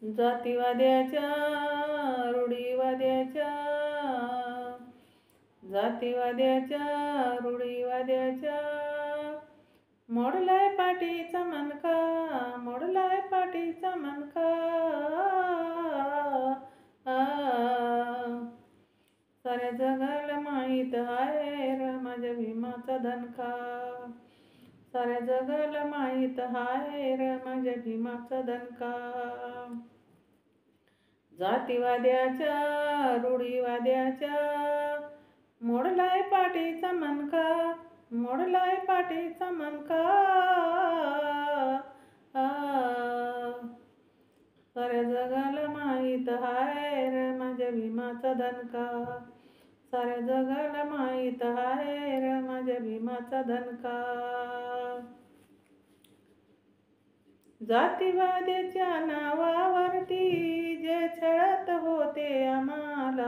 जातीवाद्याच्या रूढीवाद्याच्या जातीवाद्याच्या रूढीवाद्याच्या मोडलाय पाठीचा मणका मोडलाय पाठीचा मणका साऱ्या जगाला माहीत आहे र माझ्या भीमाचा दणका साऱ्या जगाला माहीत आहे र माझ्या भीमाचा दणका जातीवाद्याच्या रूढीवाद्याच्या मोडलाय पाठीचा मणका मोडलाय पाठीचा मणका साऱ्या जगाला माहीत आहे र माझ्या भीमाचा दणका साऱ्या जगाला माहीत आहे र माझ्या भीमाचा दणका जातीवाद्याच्या नावावरती जे छळत होते आम्हाला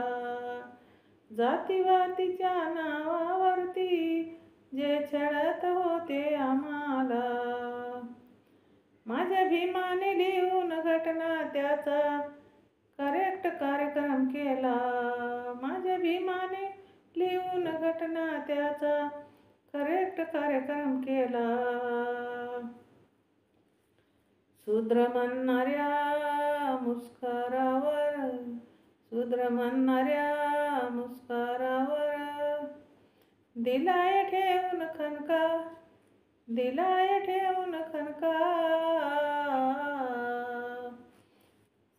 जातीवादीच्या नावावरती जे छळत होते आम्हाला माझ्या भीमाने लिहून घटना त्याचा करेक्ट कार्यक्रम केला माझ्या भीमाने लिहून घटना त्याचा करेक्ट कार्यक्रम केला शूद्र म्हणणाऱ्या मुस्कारावर शूद्र म्हणणाऱ्या मुस्कारावर दिलाय ठेवून खणका दिलाय ठेवून खणका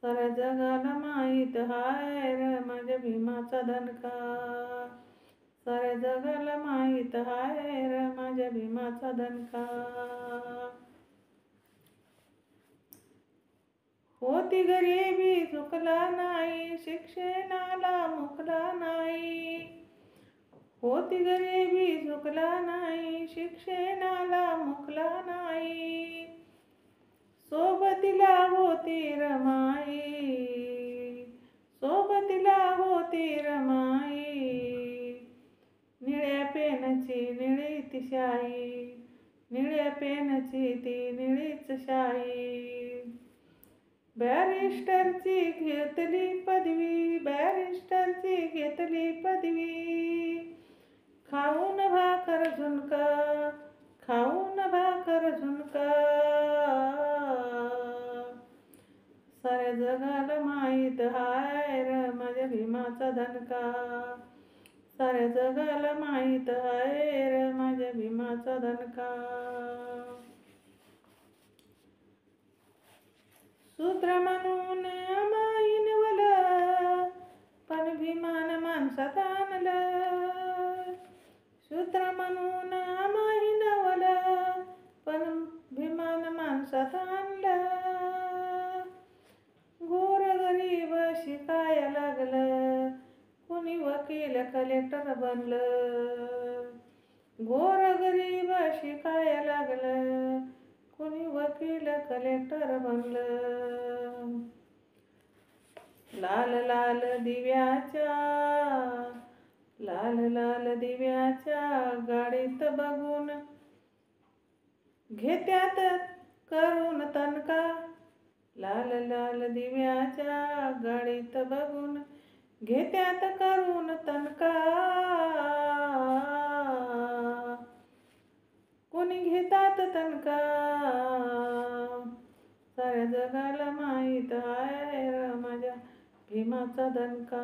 साऱ्या जगाला माहीत आहे र माझ्या भीमाचा दणका साऱ्या जगाला माहीत आहे र माझ्या भीमाचा दणका होती गरिबी चुकला नाही शिक्षणाला मुकला नाही होती गरिबी चुकला नाही शिक्षणाला मुकला नाही सोबतीला होती रमाई सोबतीला होती रमाई निळ्या पेनची निळीत शाई निळ्या पेनची ती निळीच शाई बॅरिस्टरची घेतली पदवी बॅरिस्टरची घेतली पदवी खाऊन भाकर झुणका खाऊन भाकर झुणका साऱ्या जगाला माहीत आहे र माझ्या भीमाचा दणका साऱ्या जगाला माहीत आहे र माझ्या भीमाचा दणका शूद्र म्हणून माईनवलं पण भीमान माणसात आणलं शूद्र म्हणून माईनवलं पण भीमान माणसात आणलं गोरगरीब शिकाय लागलं कुणी वकील कलेक्टर बनलं गोरगरीब शिकाय लागलं कुणी वकील कलेक्टर बनलं लाल लाल दिव्याच्या लाल लाल दिव्याच्या गाडीत बघून घेत्यात करून तणका लाल लाल दिव्याच्या गाडीत बघून घेत्यात करून तणका कोणी घेतात तणका साऱ्या जगाला माहीत आहे र माझ्या भीमाचा दणका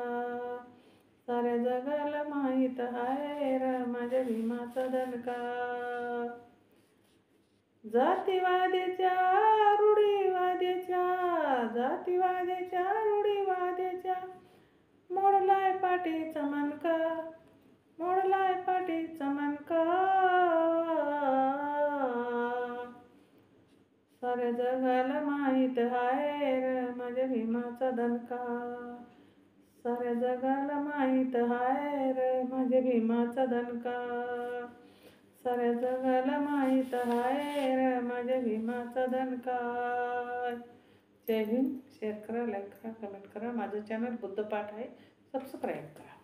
साऱ्या जगाला माहीत आहे र माझ्या भीमाचा दणका जातीवाद्याच्या रूढीवाद्याच्या जातीवाद्याच्या रूढीवाद्याच्या मोडलाय पाठीचा मणका मोडलाय पाठीचा मणका साऱ्या जगाला माहीत आहे र माझ्या भीमाचा दणका साऱ्या जगाला माहीत आहे र माझ्या भीमाचा दणका साऱ्या जगाला माहीत आहे र माझ्या भीमाचा दणका जय भीम शेअर करा लाईक करा कमेंट करा माझं चॅनल बुद्धपाठ आहे सबस्क्राईब करा